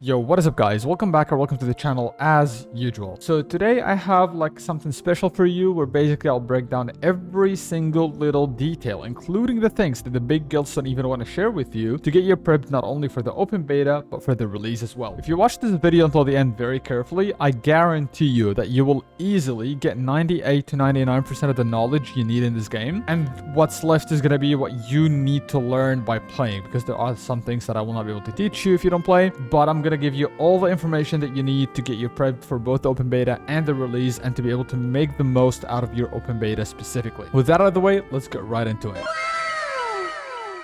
Yo, what is up guys? Welcome back or welcome to the channel as usual. So today I have like something special for you where basically I'll break down every single little detail, including the things that the big guilds don't even want to share with you to get you prepped not only for the open beta, but for the release as well. If you watch this video until the end very carefully, I guarantee you that you will easily get 98 to 99% of the knowledge you need in this game. And what's left is going to be what you need to learn by playing, because there are some things that I will not be able to teach you if you don't play, but I'm going to give you all the information that you need to get you prepped for both the open beta and the release and to be able to make the most out of your open beta specifically. With that out of the way, let's get right into it.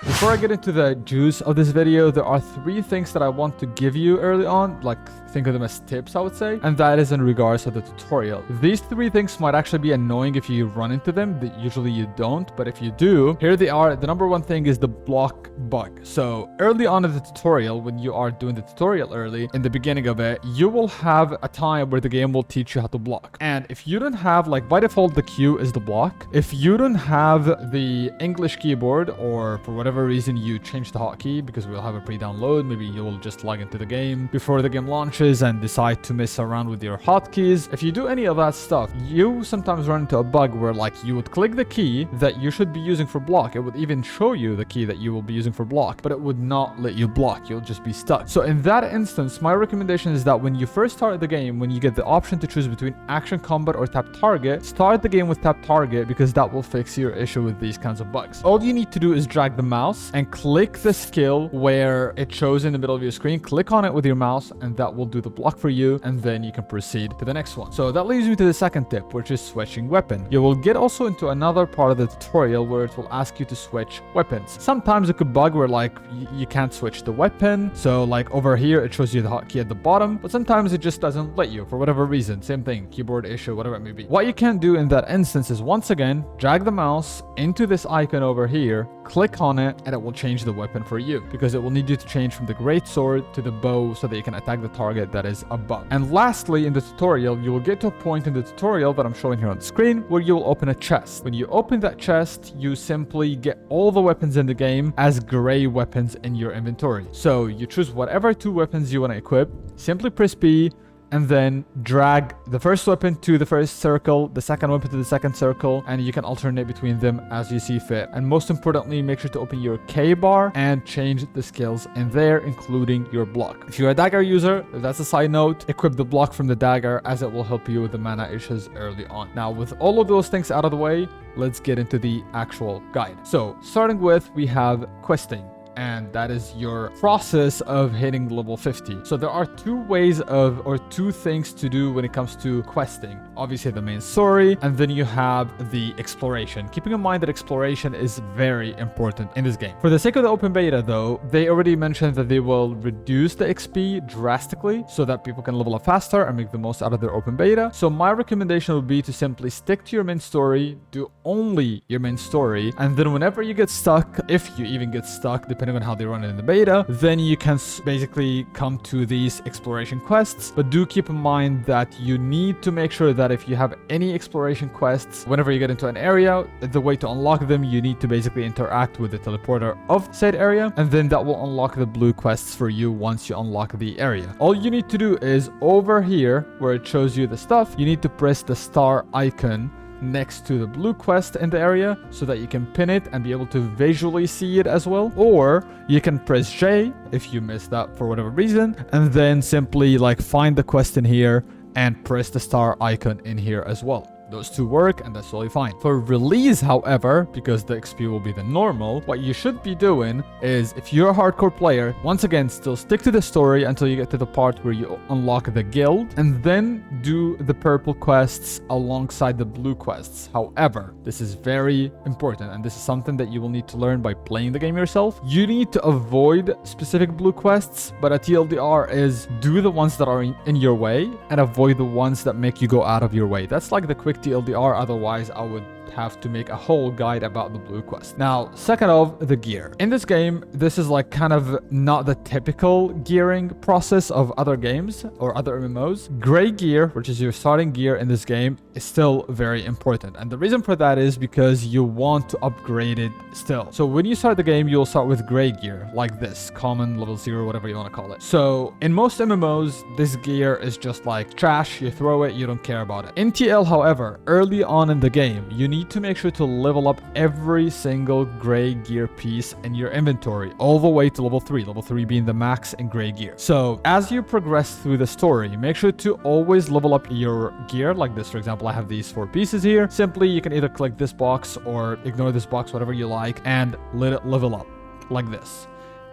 Before I get into the juice of this video, there are three things that I want to give you early on, like think of them as tips, I would say, and that is in regards to the tutorial. These three things might actually be annoying if you run into them, but usually you don't, but if you do, here they are. The number one thing is the block bug. So early on in the tutorial, when you are doing the tutorial early, in the beginning of it, you will have a time where the game will teach you how to block. And if you don't have, like by default, the Q is the block. If you don't have the English keyboard, or for whatever reason you change the hotkey because we'll have a pre-download, maybe you'll just log into the game before the game launches and decide to mess around with your hotkeys. If you do any of that stuff, you sometimes run into a bug where like you would click the key that you should be using for block. It would even show you the key that you will be using for block, but it would not let you block. You'll just be stuck. So in that instance, my recommendation is that when you first start the game, when you get the option to choose between action combat or tap target, start the game with tap target, because that will fix your issue with these kinds of bugs. All you need to do is drag the mouse and click the skill where it shows in the middle of your screen. Click on it with your mouse and that will do the block for you, and then you can proceed to the next one. So that leads me to the second tip, which is switching weapon. You will get also into another part of the tutorial where it will ask you to switch weapons. Sometimes it could bug where like you can't switch the weapon. So like over here, it shows you the hotkey at the bottom, but sometimes it just doesn't let you for whatever reason. Same thing, keyboard issue, whatever it may be. What you can do in that instance is once again, drag the mouse into this icon over here, click on it, and it will change the weapon for you, because it will need you to change from the great sword to the bow so that you can attack the target that is above. And lastly, in the tutorial, you will get to a point in the tutorial that I'm showing here on the screen where you will open a chest. When you open that chest, you simply get all the weapons in the game as gray weapons in your inventory. So you choose whatever two weapons you want to equip, simply press B, and then drag the first weapon to the first circle, the second weapon to the second circle, and you can alternate between them as you see fit. And most importantly, make sure to open your K bar and change the skills in there, including your block. If you're a dagger user, that's a side note, equip the block from the dagger, as it will help you with the mana issues early on. Now, with all of those things out of the way, let's get into the actual guide. So starting with, we have questing, and that is your process of hitting level 50. So there are two ways of, or two things to do when it comes to questing. Obviously the main story, and then you have the exploration. Keeping in mind that exploration is very important in this game. For the sake of the open beta though, they already mentioned that they will reduce the XP drastically so that people can level up faster and make the most out of their open beta. So my recommendation would be to simply stick to your main story, do only your main story, and then whenever you get stuck, if you even get stuck, depending on how they run it in the beta, then you can basically come to these exploration quests. But do keep in mind that you need to make sure that if you have any exploration quests, whenever you get into an area, the way to unlock them, you need to basically interact with the teleporter of said area, and then that will unlock the blue quests for you once you unlock the area. All you need to do is over here where it shows you the stuff, you need to press the star icon next to the blue quest in the area so that you can pin it and be able to visually see it as well. Or you can press J if you missed that for whatever reason, and then simply like find the quest in here and press the star icon in here as well. Those two work, and that's totally fine. For release, however, because the XP will be the normal, what you should be doing is, if you're a hardcore player, once again, still stick to the story until you get to the part where you unlock the guild, and then do the purple quests alongside the blue quests. However, this is very important, and this is something that you will need to learn by playing the game yourself. You need to avoid specific blue quests, but a TLDR is do the ones that are in your way and avoid the ones that make you go out of your way. That's like the quick TLDR, otherwise I would have to make a whole guide about the blue quest. Now, second of the gear. In this game, this is like kind of not the typical gearing process of other games or other MMOs. Gray gear, which is your starting gear in this game, is still very important. And the reason for that is because you want to upgrade it still. So when you start the game, you'll start with gray gear like this, common, level 0, whatever you want to call it. So in most MMOs, this gear is just like trash. You throw it, you don't care about it. In TL, however, early on in the game, you need to make sure to level up every single gray gear piece in your inventory all the way to level 3 being the max in gray gear. So as you progress through the story, make sure to always level up your gear like this. For example, I have these 4 pieces here. Simply, you can either click this box or ignore this box, whatever you like, and let it level up like this.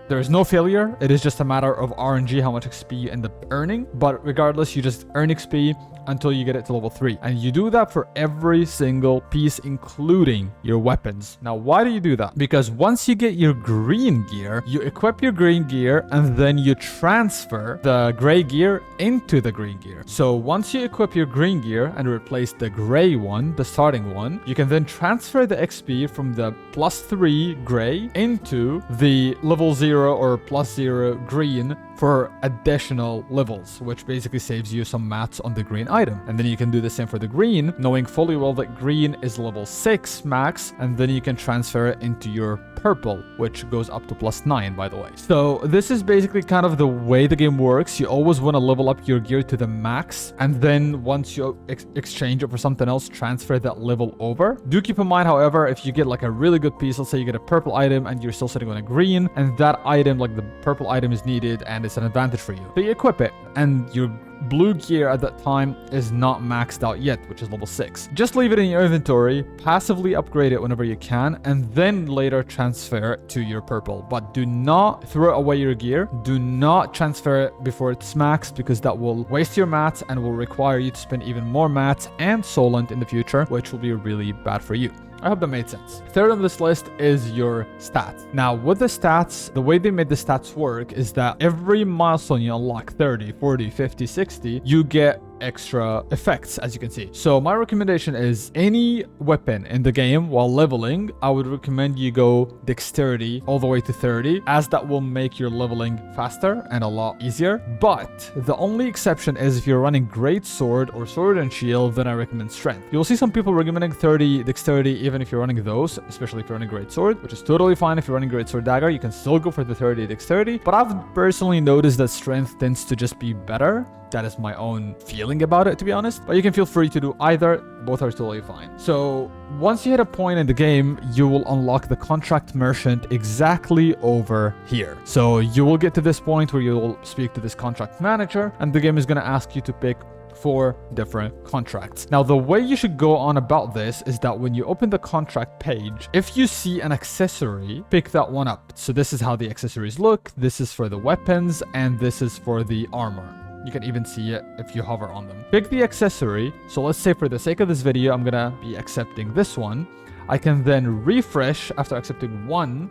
There is no failure. It is just a matter of RNG, how much XP you end up earning. But regardless, you just earn XP until you get it to level 3. And you do that for every single piece, including your weapons. Now, why do you do that? Because once you get your green gear, you equip your green gear and then you transfer the gray gear into the green gear. So once you equip your green gear and replace the gray one, the starting one, you can then transfer the XP from the +3 gray into the level 0 or +0 green for additional levels, which basically saves you some mats on the green item. And then you can do the same for the green, knowing fully well that green is level 6 max, and then you can transfer it into your purple, which goes up to +9, by the way. So this is basically kind of the way the game works. You always want to level up your gear to the max, and then once you exchange it for something else, transfer that level over. Do keep in mind, however, if you get like a really good piece, let's say you get a purple item and you're still sitting on a green, and that item, like the purple item, is needed and it's an advantage for you. So you equip it, and your blue gear at that time is not maxed out yet, which is level 6. Just leave it in your inventory, passively upgrade it whenever you can, and then later transfer it to your purple. But do not throw away your gear. Do not transfer it before it's maxed, because that will waste your mats and will require you to spend even more mats and solent in the future, which will be really bad for you. I hope that made sense. Third on this list is your stats. Now, with the stats, the way they made the stats work is that every milestone you unlock, 30, 40, 50, 60, you get extra effects, as you can see. So my recommendation is any weapon in the game while leveling, I would recommend you go dexterity all the way to 30, as that will make your leveling faster and a lot easier. But the only exception is if you're running great sword or sword and shield, then I recommend strength. You'll see some people recommending 30 dexterity even if you're running those, especially if you're running great sword, which is totally fine. If you're running great sword dagger, you can still go for the 30 dexterity, but I've personally noticed that strength tends to just be better. That is my own feeling about it, to be honest. But you can feel free to do either. Both are totally fine. So once you hit a point in the game, you will unlock the contract merchant exactly over here. So you will get to this point where you'll speak to this contract manager, and the game is going to ask you to pick 4 different contracts. Now, the way you should go on about this is that when you open the contract page, if you see an accessory, pick that one up. So this is how the accessories look. This is for the weapons, and this is for the armor. You can even see it if you hover on them. Pick the accessory. So let's say for the sake of this video, I'm gonna be accepting this one. I can then refresh after accepting one,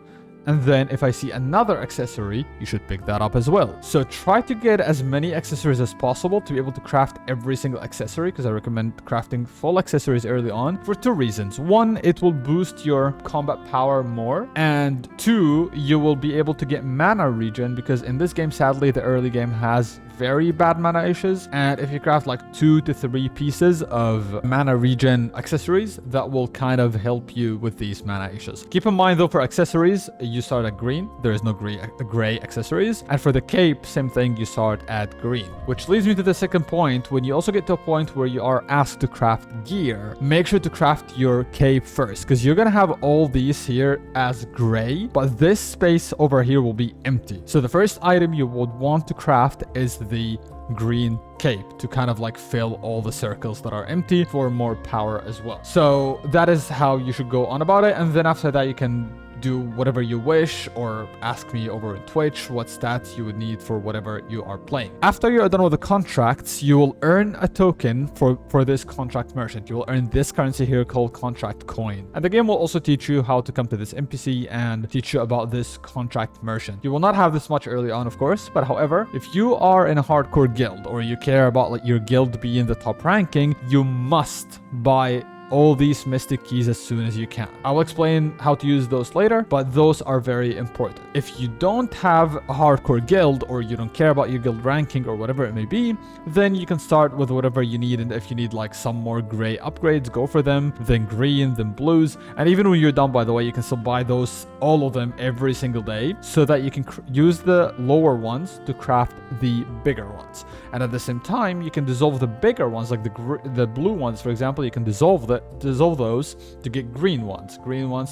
and then if I see another accessory, you should pick that up as well. So try to get as many accessories as possible to be able to craft every single accessory, because I recommend crafting full accessories early on for 2 reasons. 1, it will boost your combat power more, and 2, you will be able to get mana regen, because in this game, sadly, the early game has very bad mana issues, and if you craft like 2 to 3 pieces of mana regen accessories, that will kind of help you with these mana issues. Keep in mind though, for accessories, you start at green. There is no gray accessories, and for the cape, same thing, you start at green. Which leads me to the second point. When you also get to a point where you are asked to craft gear, make sure to craft your cape first, because you're gonna have all these here as gray, but this space over here will be empty. So the first item you would want to craft is the green cape, to kind of like fill all the circles that are empty for more power as well. So that is how you should go on about it, and then after that you can do whatever you wish, or ask me over on Twitch what stats you would need for whatever you are playing. After you're done with the contracts, you will earn a token for this contract merchant. You will earn this currency here called contract coin, and the game will also teach you how to come to this NPC and teach you about this contract merchant. You will not have this much early on, of course, but however, if you are in a hardcore guild or you care about like your guild being the top ranking, you must buy all these mystic keys as soon as you can. I'll explain how to use those later, but those are very important. If you don't have a hardcore guild, or you don't care about your guild ranking or whatever it may be, then you can start with whatever you need. And if you need like some more gray upgrades, go for them, then green, then blues. And even when you're done, by the way, you can still buy those, all of them, every single day, so that you can use the lower ones to craft the bigger ones. And at the same time, you can dissolve the bigger ones, like the blue ones, for example. You can dissolve those to get green ones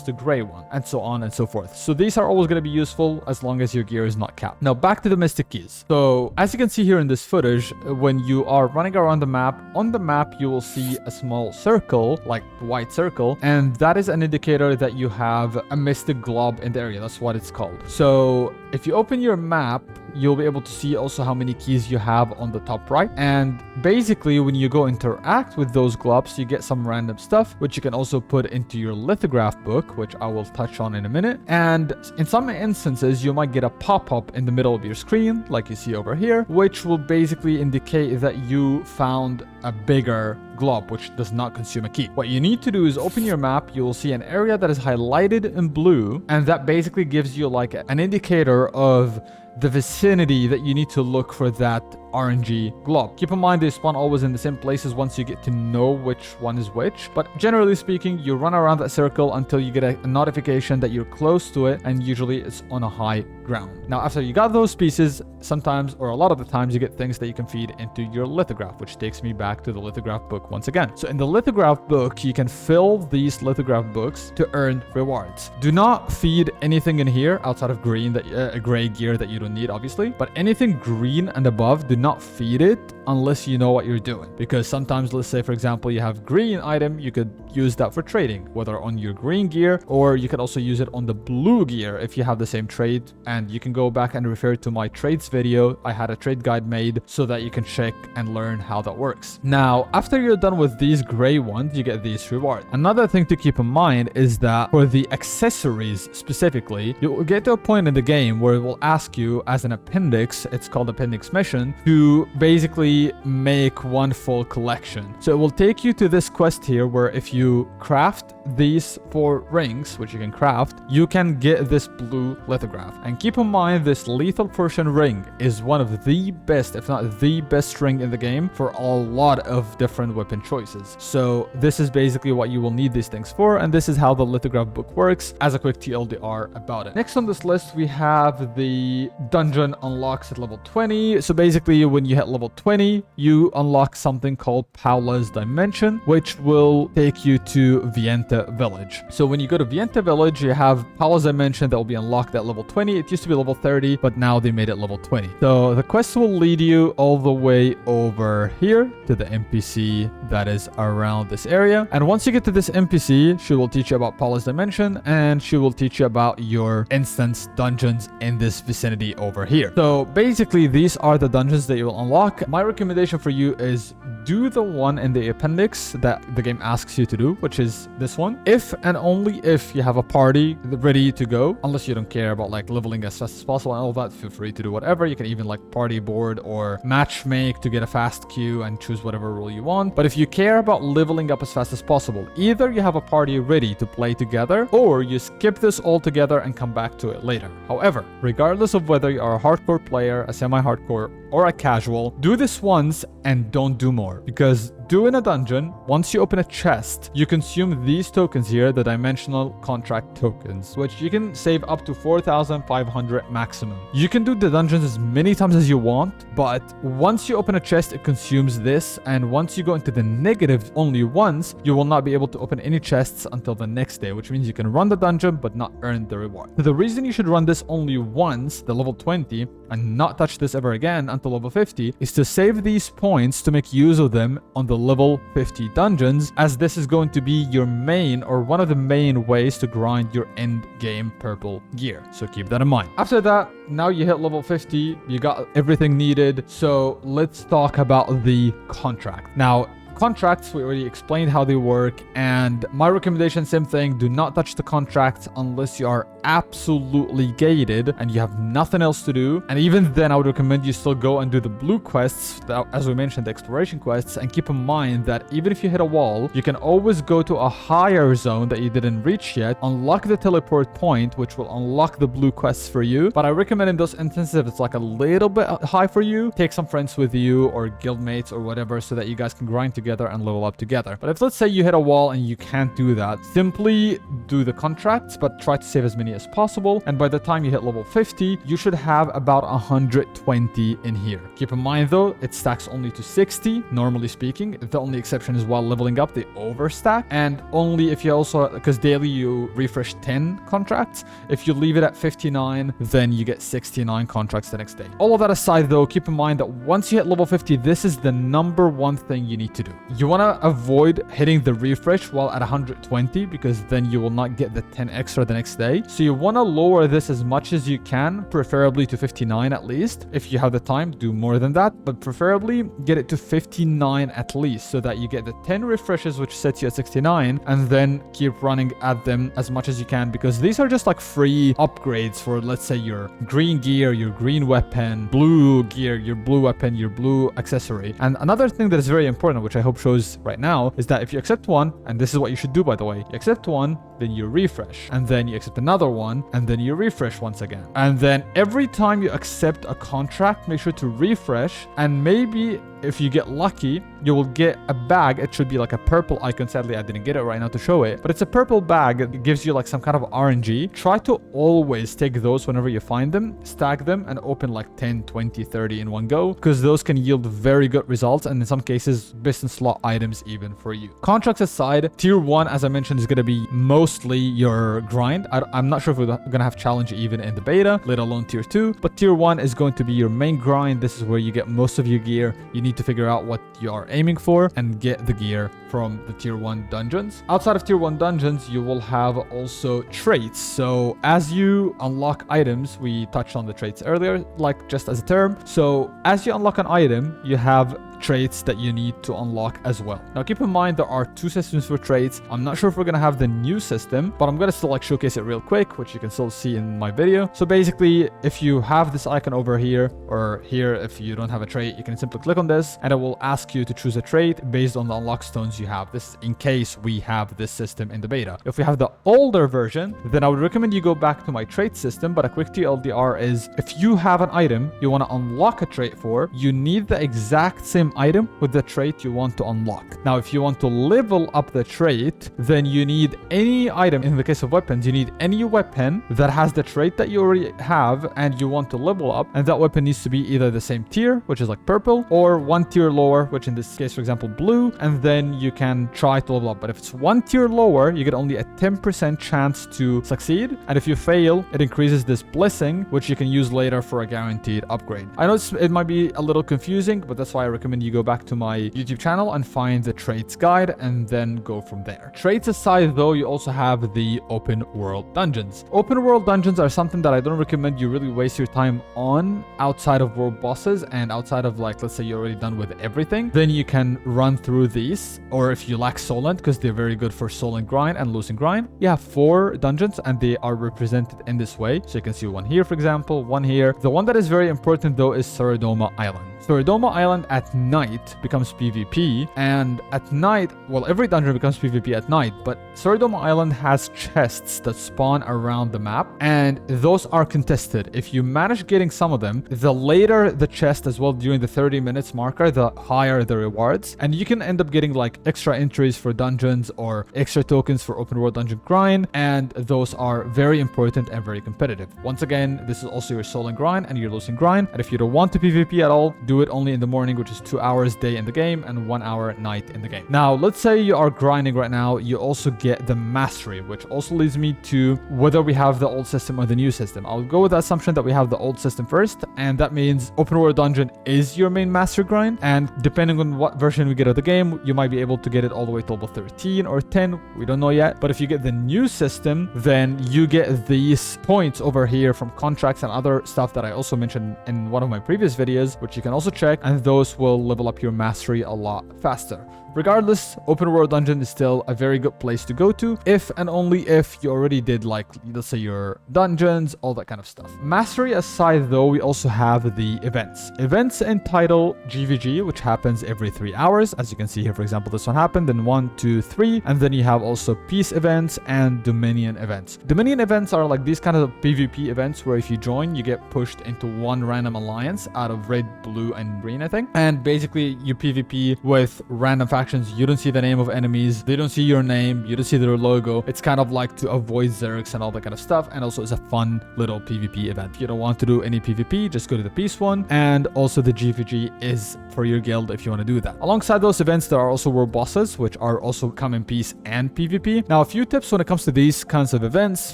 to gray one, and so on and so forth. So these are always going to be useful as long as your gear is not capped. Now back to the mystic keys. So as you can see here in this footage, when you are running around the map, on the map you will see a small circle, like white circle, and that is an indicator that you have a mystic glob in the area. That's what it's called. So if you open your map, you'll be able to see also how many keys you have on the top right. And basically when you go interact with those globs, you get some random stuff, which you can also put into your lithograph book, which I will touch on in a minute. And in some instances, you might get a pop-up in the middle of your screen, like you see over here, which will basically indicate that you found a bigger glob, which does not consume a key. What you need to do is open your map. You will see an area that is highlighted in blue, and that basically gives you like an indicator of the vicinity that you need to look for that RNG glob. Keep in mind, they spawn always in the same places once you get to know which one is which. But generally speaking, you run around that circle until you get a notification that you're close to it, and usually it's on a high ground. Now, after you got those pieces, sometimes, or a lot of the times, you get things that you can feed into your lithograph, which takes me back to the lithograph book once again. So in the lithograph book, you can fill these lithograph books to earn rewards. Do not feed anything in here outside of green, gray gear that you don't need, obviously. But anything green and above, do not feed it unless you know what you're doing. Because sometimes, let's say, for example, you have green item, you could use that for trading, whether on your green gear, or you could also use it on the blue gear if you have the same trade. And you can go back and refer to my trades video. I had a trade guide made so that you can check and learn how that works. Now, after you're done with these gray ones, you get these rewards. Another thing to keep in mind is that for the accessories specifically, you will get to a point in the game where it will ask you as an appendix, it's called appendix mission, to basically make one full collection. So it will take you to this quest here where if you craft these 4 rings, which you can craft, you can get this blue lithograph. And keep in mind, this lethal portion ring is one of the best, if not the best ring in the game for a lot of different weapon choices. So this is basically what you will need these things for, and this is how the lithograph book works as a quick TLDR about it. Next on this list, we have the dungeon unlocks at level 20. So basically, when you hit level 20, you unlock something called Paola's Dimension, which will take you to Vienta Village. So when you go to Vienta Village, you have Paola's Dimension that will be unlocked at level 20. It used to be level 30, but now they made it level 20. So the quest will lead you all the way over here to the NPC that is around this area. And once you get to this NPC, she will teach you about Paola's Dimension, and she will teach you about your instance dungeons in this vicinity over here. So basically, these are the dungeons that you will unlock. My recommendation for you is do the one in the appendix that the game asks you to do, which is this one. If and only if you have a party ready to go, unless you don't care about like leveling as fast as possible and all that, feel free to do whatever. You can even like party board or match make to get a fast queue and choose whatever rule you want. But if you care about leveling up as fast as possible, either you have a party ready to play together, or you skip this altogether and come back to it later. However, regardless of whether you are a hardcore player, a semi-hardcore, or a casual, do this once and don't do more. Because doing a dungeon, once you open a chest, you consume these tokens here, the dimensional contract tokens, which you can save up to 4,500 maximum. You can do the dungeons as many times as you want, but once you open a chest, it consumes this, and once you go into the negative only once, you will not be able to open any chests until the next day, which means you can run the dungeon but not earn the reward. So the reason you should run this only once, the level 20, and not touch this ever again until level 50, is to save these points to make use of them on the level 50 dungeons, as this is going to be your main, or one of the main ways to grind your end game purple gear. So keep that in mind. After that, now you hit level 50, you got everything needed. So let's talk about the contract. Now, contracts, we already explained how they work, and my recommendation, same thing, do not touch the contracts unless you are absolutely gated and you have nothing else to do. And even then, I would recommend you still go and do the blue quests, as we mentioned, the exploration quests, and keep in mind that even if you hit a wall, you can always go to a higher zone that you didn't reach yet, unlock the teleport point, which will unlock the blue quests for you. But I recommend in those instances, if it's like a little bit high for you, take some friends with you or guildmates or whatever, so that you guys can grind together and level up together. But if, let's say, you hit a wall and you can't do that, simply do the contracts, but try to save as many as possible. And by the time you hit level 50, you should have about 120 in here. Keep in mind though, it stacks only to 60, normally speaking. The only exception is while leveling up, they overstack. And only if you also, because daily you refresh 10 contracts, if you leave it at 59, then you get 69 contracts the next day. All of that aside though, keep in mind that once you hit level 50, this is the number one thing you need to do. You want to avoid hitting the refresh while at 120, because then you will not get the 10 extra the next day. So you want to lower this as much as you can, preferably to 59 at least. If you have the time, do more than that, but preferably get it to 59 at least, so that you get the 10 refreshes, which sets you at 69, and then keep running at them as much as you can, because these are just like free upgrades for, let's say, your green gear, your green weapon, blue gear, your blue weapon, your blue accessory. And another thing that is very important, which I hope shows right now, is that if you accept one, and this is what you should do, by the way, you accept one, then you refresh, and then you accept another one, and then you refresh once again. And then every time you accept a contract, make sure to refresh, and maybe if you get lucky, you will get a bag. It should be like a purple icon. Sadly, I didn't get it right now to show it, but it's a purple bag. It gives you like some kind of RNG. Try to always take those whenever you find them, stack them, and open like 10, 20, 30 in one go, because those can yield very good results, and in some cases, business slot items even for you. Contracts aside, tier 1, as I mentioned, is going to be mostly your grind. I'm not sure if we're going to have challenge even in the beta, let alone tier 2, but tier 1 is going to be your main grind. This is where you get most of your gear. You need to figure out what you are aiming for and get the gear from the tier 1 dungeons. Outside of tier 1 dungeons, you will have also traits. So as you unlock items, we touched on the traits earlier, like just as a term. So as you unlock an item, you have traits that you need to unlock as well. Now keep in mind there are 2 systems for traits. I'm not sure if we're gonna have the new system, but I'm gonna still like showcase it real quick, which you can still see in my video. So basically, if you have this icon over here, or here if you don't have a trait, you can simply click on this and it will ask you to choose a trait based on the unlock stones you have. This is in case we have this system in the beta. If we have the older version, then I would recommend you go back to my trait system, but a quick TLDR is if you have an item you want to unlock a trait for, you need the exact same item with the trait you want to unlock. Now, if you want to level up the trait, then you need any item. In the case of weapons, you need any weapon that has the trait that you already have and you want to level up, and that weapon needs to be either the same tier, which is like purple, or 1 tier lower, which in this case, for example, blue, and then you can try to level up. But if it's 1 tier lower, you get only a 10% chance to succeed, and if you fail, it increases this blessing, which you can use later for a guaranteed upgrade. I know it might be a little confusing, but that's why I recommend you go back to my YouTube channel and find the traits guide and then go from there. Traits aside though, you also have the open world dungeons. Open world dungeons are something that I don't recommend you really waste your time on outside of world bosses and outside of, like, let's say you're already done with everything, then you can run through these, or if you lack Solent, because they're very good for Solent grind and losing grind. You have 4 dungeons and they are represented in this way. So you can see one here, for example, one here. The one that is very important though is Sorodoma Island. Sorodoma Island at night becomes PvP, and at night, well, every dungeon becomes PvP at night, but Sorodoma Island has chests that spawn around the map, and those are contested. If you manage getting some of them, the later the chest as well during the 30 minutes marker, the higher the rewards, and you can end up getting like extra entries for dungeons or extra tokens for open world dungeon grind, and those are very important and very competitive. Once again, this is also your Solent grind and your losing grind, and if you don't want to PvP at all, do it only in the morning, which is 2 hours day in the game and 1 hour at night in the game. Now, let's say you are grinding right now, you also get the mastery, which also leads me to whether we have the old system or the new system. I'll go with the assumption that we have the old system first, and that means open world dungeon is your main master grind, and depending on what version we get of the game, you might be able to get it all the way to level 13 or 10, we don't know yet. But if you get the new system, then you get these points over here from contracts and other stuff that I also mentioned in one of my previous videos, which you can also also check, and those will level up your mastery a lot faster. Regardless, open world dungeon is still a very good place to go to if and only if you already did, like, let's say your dungeons, all that kind of stuff. Mastery aside though, we also have the events. Events entitle GVG, which happens every 3 hours. As you can see here, for example, this one happened in 1, 2, 3, and then you have also peace events and Dominion events. Dominion events are like these kind of PvP events where if you join, you get pushed into one random alliance out of red, blue, and green, I think. And basically you PvP with random factions. You don't see the name of enemies, they don't see your name, you don't see their logo. It's kind of like to avoid Zergs and all that kind of stuff, and also it's a fun little PvP event. If you don't want to do any PvP, just go to the peace one, and also the GVG is for your guild if you want to do that. Alongside those events, there are also world bosses, which are also come in peace and PvP. Now, a few tips when it comes to these kinds of events.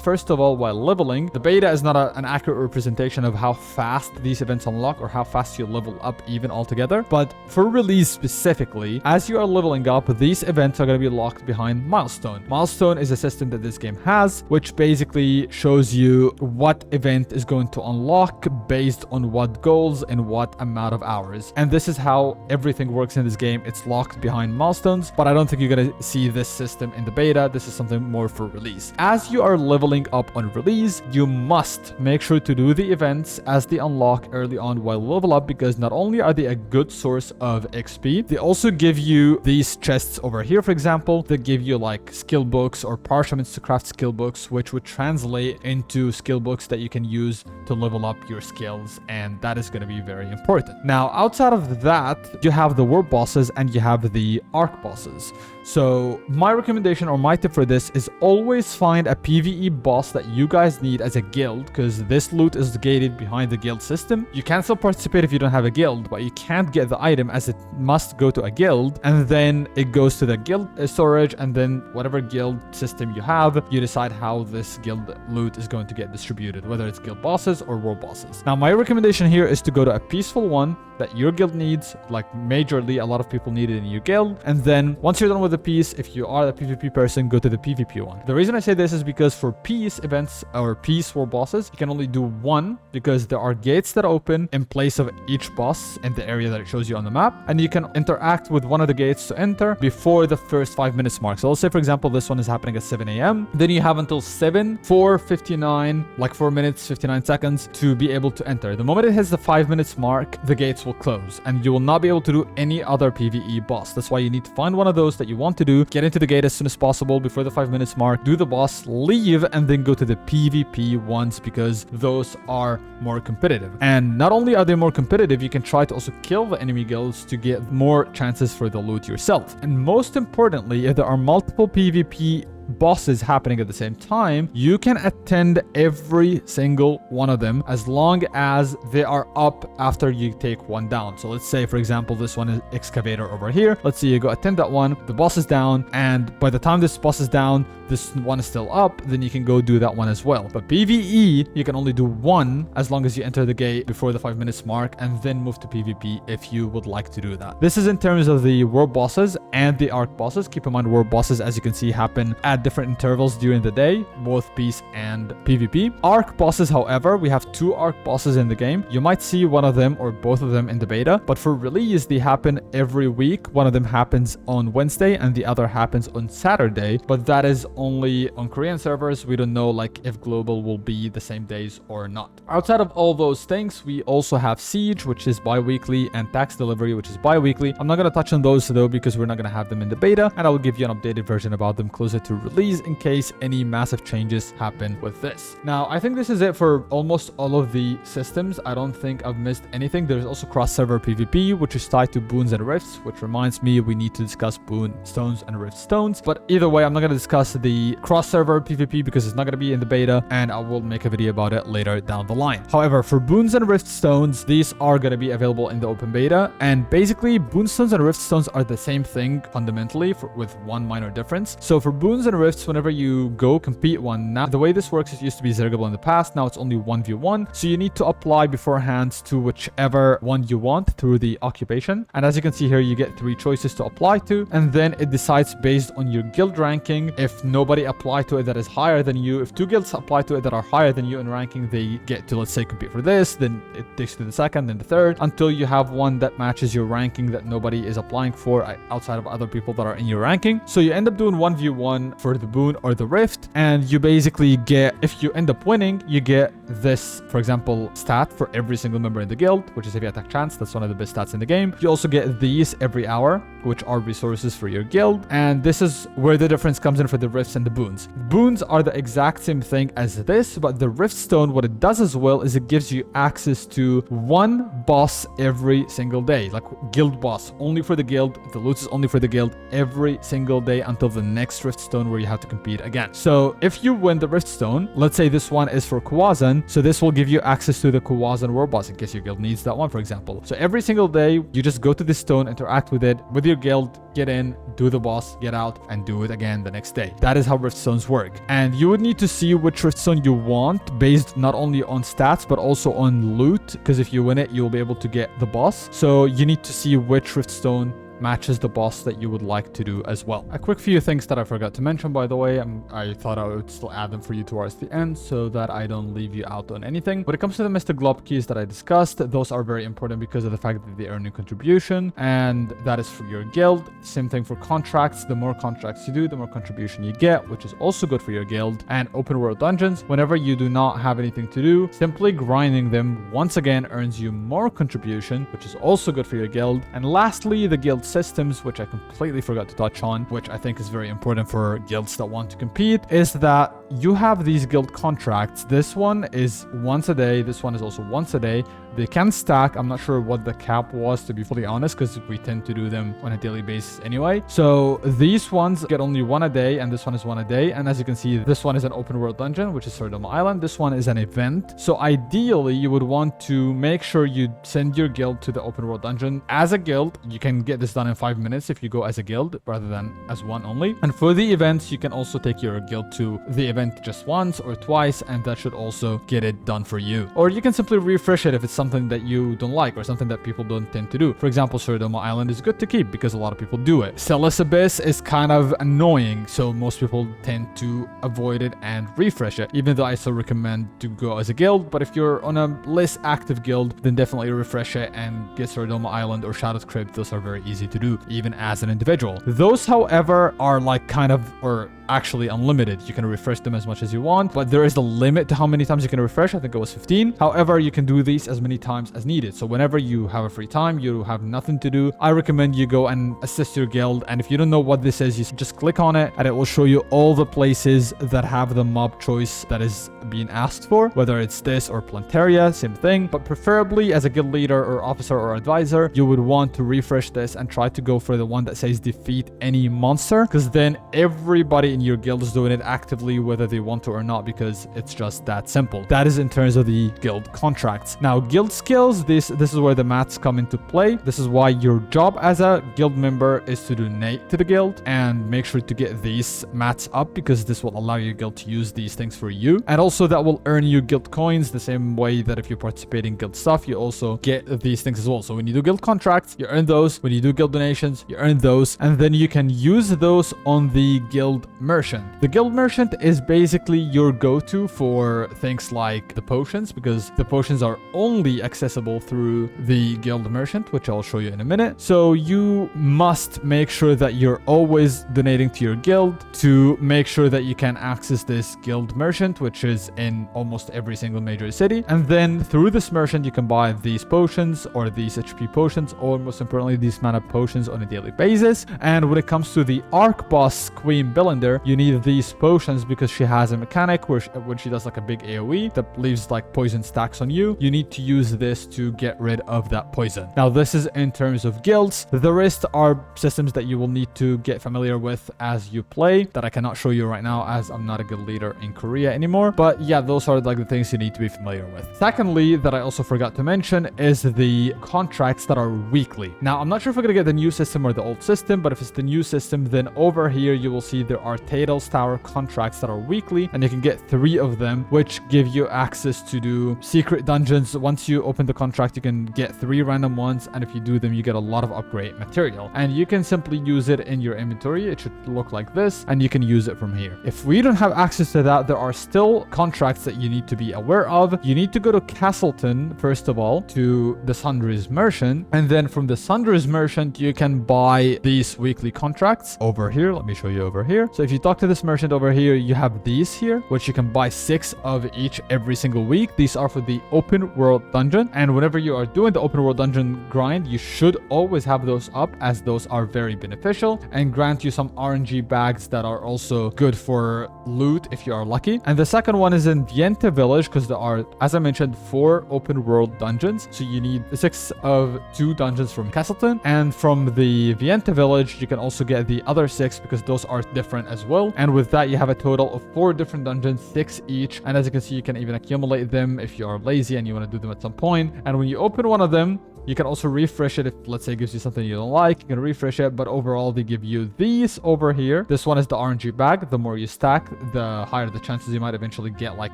First of all, while leveling, the beta is not an accurate representation of how fast these events unlock or how fast you level up even altogether, but for release specifically, as you are leveling up, these events are going to be locked behind Milestone. Milestone is a system that this game has, which basically shows you what event is going to unlock based on what goals and what amount of hours. And this is how everything works in this game. It's locked behind milestones, but I don't think you're going to see this system in the beta. This is something more for release. As you are leveling up on release, you must make sure to do the events as they unlock early on while level up, because not only are they a good source of XP, they also give you these chests over here, for example, that give you like skill books or parchments to craft skill books, which would translate into skill books that you can use to level up your skills, and that is going to be very important. Now, outside of that, you have the world bosses and you have the arc bosses. So my recommendation or my tip for this is always find a PvE boss that you guys need as a guild, because this loot is gated behind the guild system. You can still participate if you don't have a guild, but you can't get the item as it must go to a guild, and then it goes to the guild storage, and then whatever guild system you have, you decide how this guild loot is going to get distributed, whether it's guild bosses or world bosses. Now, my recommendation here is to go to a peaceful one that your guild needs, like majorly a lot of people need it in your guild, and then once you're done with the peace, if you are the PvP person, go to the PvP one. The reason I say this is because for peace events or peace world bosses, you can only do one, because there are gates that open in place of each boss in the area that it shows you on the map, and you can interact with one of the gates to enter before the first 5 minutes mark. So let's say, for example, this one is happening at 7 a.m. Then you have until 4:59, like 4 minutes, 59 seconds to be able to enter. The moment it hits the 5 minutes mark, the gates will close and you will not be able to do any other PvE boss. That's why you need to find one of those that you want to do, get into the gate as soon as possible before the 5 minutes mark, do the boss, leave, and then go to the PvP ones, because those are more competitive. And not only are they more competitive, you can try to also kill the enemy guilds to get more chances for the loot yourself. And most importantly, if there are multiple PvP bosses happening at the same time, you can attend every single one of them as long as they are up after you take one down. So let's say, for example, this one is excavator over here. Let's say you go attend that one, the boss is down, and by the time this boss is down, this one is still up, then you can go do that one as well. But PvE, you can only do one as long as you enter the gate before the 5 minutes mark, and then move to PvP if you would like to do that. This is in terms of the world bosses and the arc bosses. Keep in mind, world bosses, as you can see, happen at different intervals during the day, both peace and PvP. Arc bosses, however, we have 2 arc bosses in the game. You might see one of them or both of them in the beta, but for release, they happen every week. One of them happens on Wednesday and the other happens on Saturday, but that is only on Korean servers. We don't know like if global will be the same days or not. Outside of all those things, we also have Siege, which is bi-weekly, and Tax Delivery, which is bi-weekly. I'm not going to touch on those though, because we're not going to have them in the beta, and I will give you an updated version about them closer to release in case any massive changes happen with this. Now, I think this is it for almost all of the systems. I don't think I've missed anything. There's also cross-server PvP, which is tied to Boons and Rifts, which reminds me we need to discuss Boonstones and Riftstones. But either way, I'm not going to discuss the cross-server PvP because it's not going to be in the beta, and I will make a video about it later down the line. However, for Boons and Riftstones, these are going to be available in the open beta, and basically Boonstones and Riftstones are the same thing fundamentally, with one minor difference. So for Boons and Rifts, whenever you go compete one, now the way this works is it used to be zergable in the past, now it's only 1v1, so you need to apply beforehand to whichever one you want through the occupation. And as you can see here, you get 3 choices to apply to, and then it decides based on your guild ranking. If nobody applied to it that is higher than you, if 2 guilds apply to it that are higher than you in ranking, they get to, let's say, compete for this, then it takes to the second, then the third, until you have one that matches your ranking that nobody is applying for outside of other people that are in your ranking. So you end up doing 1v1 for the boon or the rift, and you basically get, if you end up winning, you get this, for example, stat for every single member in the guild, which is heavy attack chance. That's one of the best stats in the game. You also get these every hour, which are resources for your guild, and this is where the difference comes in for the rifts and the boons. Boons are the exact same thing as this, but the riftstone, what it does as well is it gives you access to 1 boss every single day, like guild boss, only for the guild. The loot is only for the guild every single day until the next riftstone where you have to compete again. So if you win the riftstone, let's say this one is for Kuwazan, so this will give you access to the Kuwazan war boss in case your guild needs that one, for example. So every single day, you just go to this stone, interact with it, with your guild, get in, do the boss, get out, and do it again the next day. That is how riftstones work. And you would need to see which riftstone you want based not only on stats, but also on loot, because if you win it, you'll be able to get the boss. So you need to see which riftstone matches the boss that you would like to do as well. A quick few things that I forgot to mention, by the way. I thought I would still add them for you towards the end so that I don't leave you out on anything. When it comes to the Mystic Glob keys that I discussed, those are very important because of the fact that they earn a contribution, and that is for your guild. Same thing for contracts. The more contracts you do, the more contribution you get, which is also good for your guild. And open world dungeons, whenever you do not have anything to do, simply grinding them once again earns you more contribution, which is also good for your guild. And lastly, the guild systems, which I completely forgot to touch on, which I think is very important for guilds that want to compete, is that you have these guild contracts. This one is once a day. This one is also once a day. They can stack. I'm not sure what the cap was, to be fully honest, because we tend to do them on a daily basis anyway. So these ones get only 1 a day, and this one is 1 a day. And as you can see, this one is an open world dungeon, which is Sardoma Island. This one is an event. So ideally, you would want to make sure you send your guild to the open world dungeon as a guild. You can get this done in 5 minutes if you go as a guild rather than as one only. And for the events, you can also take your guild to the event just once or twice, and that should also get it done for you. Or you can simply refresh it if it's something that you don't like or something that people don't tend to do. For example, Sardoma Island is good to keep because a lot of people do it. Celis Abyss is kind of annoying, so most people tend to avoid it and refresh it, even though I still recommend to go as a guild. But if you're on a less active guild, then definitely refresh it and get Sardoma Island or Shadow's Crypt. Those are very easy to do, even as an individual. Those, however, are like kind of, or actually unlimited. You can refresh them as much as you want, but there is a limit to how many times you can refresh. I think it was 15. However, you can do these as many times as needed. So whenever you have a free time, you have nothing to do, I recommend you go and assist your guild. And if you don't know what this is, you just click on it and it will show you all the places that have the mob choice that is being asked for, whether it's this or Plantaria, same thing. But preferably as a guild leader or officer or advisor, you would want to refresh this and try to go for the one that says defeat any monster, because then everybody in your guild is doing it actively, whether they want to or not, because it's just that simple. That is in terms of the guild contracts. Now, guild skills, this is where the mats come into play. This is why your job as a guild member is to donate to the guild and make sure to get these mats up, because this will allow your guild to use these things for you. And also that will earn you guild coins the same way that if you participate in guild stuff, you also get these things as well. So when you do guild contracts, you earn those. When you do guild donations, you earn those. And then you can use those on the guild merchant. The guild merchant is basically your go-to for things like the potions, because the potions are only accessible through the guild merchant, which I'll show you in a minute. So you must make sure that you're always donating to your guild to make sure that you can access this guild merchant, which is in almost every single major city. And then through this merchant, you can buy these potions or these HP potions, or most importantly, these mana potions on a daily basis. And when it comes to the Arc boss, Queen Billender, you need these potions because she has a mechanic where when she does like a big AoE that leaves like poison stacks on you, you need to use this to get rid of that poison. Now, this is in terms of guilds. The rest are systems that you will need to get familiar with as you play that I cannot show you right now as I'm not a guild leader in Korea anymore. But yeah, those are like the things you need to be familiar with. Secondly, that I also forgot to mention is the contracts that are weekly. Now, I'm not sure if we're going to get the new system or the old system, but if it's the new system, then over here you will see there are Tails Tower contracts that are weekly, and you can get 3 of them, which give you access to do secret dungeons. Once you open the contract, you can get 3 random ones, and if you do them, you get a lot of upgrade material, and you can simply use it in your inventory. It should look like this, and you can use it from here. If we don't have access to that, there are still contracts that you need to be aware of. You need to go to Castleton first of all, to the Sundries merchant, and then from the Sundries merchant you can buy these weekly contracts over here. Let me show you over here. So if you talk to this merchant over here, you have these here, which you can buy 6 of each every single week. These are for the open world dungeon, and whenever you are doing the open world dungeon grind, you should always have those up, as those are very beneficial and grant you some RNG bags that are also good for loot if you are lucky. And the second one is in Viente village, because there are, as I mentioned, 4 open world dungeons. So you need 6 of 2 dungeons from Castleton, and from the Viente village you can also get the other 6 because those are different as well. And with that you have a total of 4 different dungeons, 6 each, and as you can see, you can even accumulate them if you are lazy and you want to do them at some point. And when you open one of them, you can also refresh it if, let's say, it gives you something you don't like. You can refresh it, but overall they give you these over here. This one is the RNG bag. The more you stack, the higher the chances you might eventually get like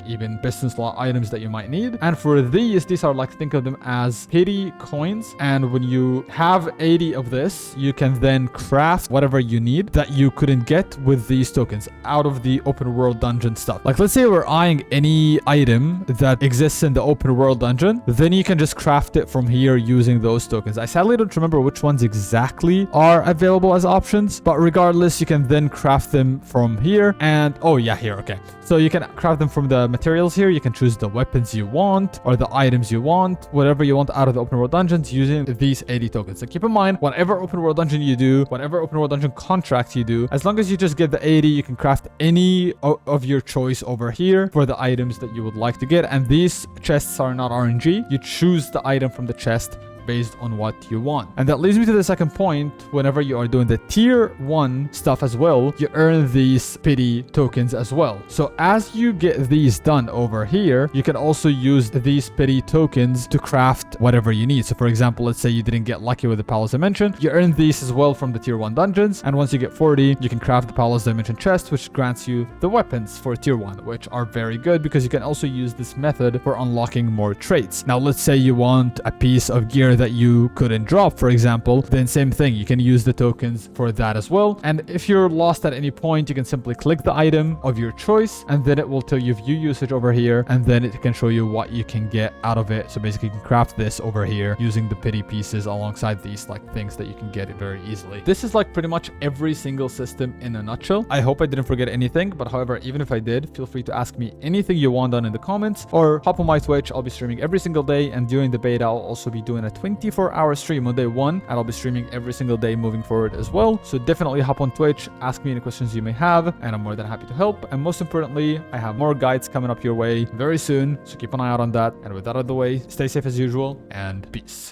even business law items that you might need. And for these are like, think of them as pity coins, and when you have 80 of this, you can then craft whatever you need that you couldn't get with these tokens out of the open world dungeon stuff. Like, let's say we're eyeing any item that exists in the open world dungeon, then you can just craft it from here using those tokens. I sadly don't remember which ones exactly are available as options, but regardless, you can then craft them from here. And oh yeah, here, okay. So you can craft them from the materials here. You can choose the weapons you want or the items you want, whatever you want out of the open world dungeons using these 80 tokens. So keep in mind, whatever open world dungeon you do, whatever open world dungeon contract you do, as long as you just get the 80, you can craft any of your choice over here for the items that you would like to get. And these chests are not RNG. You choose the item from the chest based on what you want. And that leads me to the second point. Whenever you are doing the tier 1 stuff as well, you earn these pity tokens as well. So as you get these done over here, you can also use these pity tokens to craft whatever you need. So for example, let's say you didn't get lucky with the Paola's Dimension, you earn these as well from the tier 1 dungeons, and once you get 40, you can craft the Paola's Dimension chest, which grants you the weapons for tier 1, which are very good because you can also use this method for unlocking more traits. Now let's say you want a piece of gear that you couldn't drop, for example, then same thing, you can use the tokens for that as well. And if you're lost at any point, you can simply click the item of your choice, and then it will tell you view usage over here, and then it can show you what you can get out of it. So basically you can craft this over here using the pity pieces alongside these like things that you can get it very easily. This is like pretty much every single system in a nutshell. I hope I didn't forget anything, but however, even if I did, feel free to ask me anything you want done in the comments, or hop on my Twitch. I'll be streaming every single day, and during the beta I'll also be doing a 24-hour stream on day 1, and I'll be streaming every single day moving forward as well. So definitely hop on Twitch, ask me any questions you may have, and I'm more than happy to help. And most importantly, I have more guides coming up your way very soon, so keep an eye out on that. And with that out of the way, stay safe as usual, and peace.